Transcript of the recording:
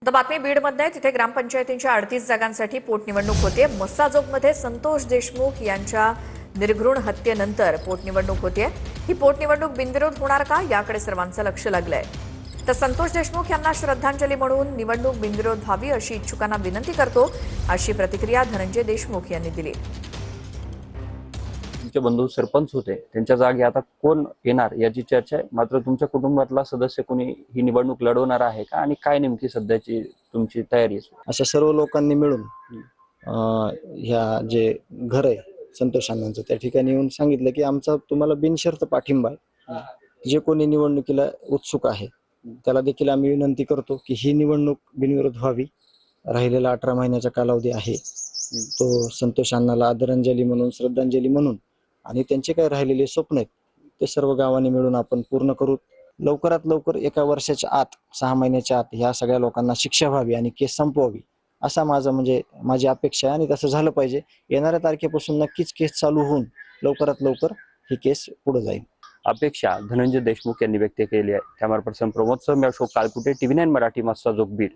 आता बातमी बीडमध्ये तिथे ग्रामपंचायतींच्या 38 जागांसाठी पोटनिवडणूक होते। मस्साजोगमध्ये संतोष देशमुख यांच्या निर्घृण हत्येनंतर पोटनिवडणूक होते। ही पोटनिवडणूक बिनविरोध होणार का याकडे सर्वांचं लक्ष लागलंय। तर संतोष देशमुख यांना श्रद्धांजली म्हणून निवडणूक बिनविरोध व्हावी अशी इच्छुकांना विनंती करतो, अशी प्रतिक्रिया धनंजय देशमुख यांनी दिली। तुमचे बंधू सरपंच होते, त्यांच्या जागी आता कोण येणार याची चर्चा आहे। मात्र तुमच्या कुटुंबातला सदस्य कोणी ही निवडणूक लढवणार आहे का आणि काय नेमकी सध्याची तुमची तयारी आहे? अशा सर्व लोकांनी मिळून ह्या जे घर आहे संतोष अण्णांचं त्या ठिकाणी येऊन सांगितलं की आमचा तुम्हाला बिनशर्त पाठिंबा आहे। जे कोणी निवडणुकीला उत्सुक आहे त्याला देखील आम्ही विनंती करतो की ही निवडणूक बिनविरोध व्हावी। राहिलेला 18 महिन्याचा कालावधी आहे तो संतोष अण्णाला आदरांजली म्हणून, श्रद्धांजली म्हणून आणि त्यांचे काय राहिलेले स्वप्न आहेत ते सर्व गावांनी मिळून आपण पूर्ण करू। लवकरात लवकर 1 वर्षाच्या आत, 6 महिन्याच्या आत ह्या सगळ्या लोकांना शिक्षा व्हावी आणि केस संपवावी असा माझी अपेक्षा आहे आणि तसं झालं पाहिजे। येणाऱ्या तारखेपासून नक्कीच केस चालू होऊन लवकरात लवकर ही केस पुढे जाईल अपेक्षा धनंजय देशमुख यांनी व्यक्त केली आहे। कॅमेरा पर्सन प्रमोद सह मी अशोक काळकुटे, TV9 मराठी, मस्साजोग, बीड।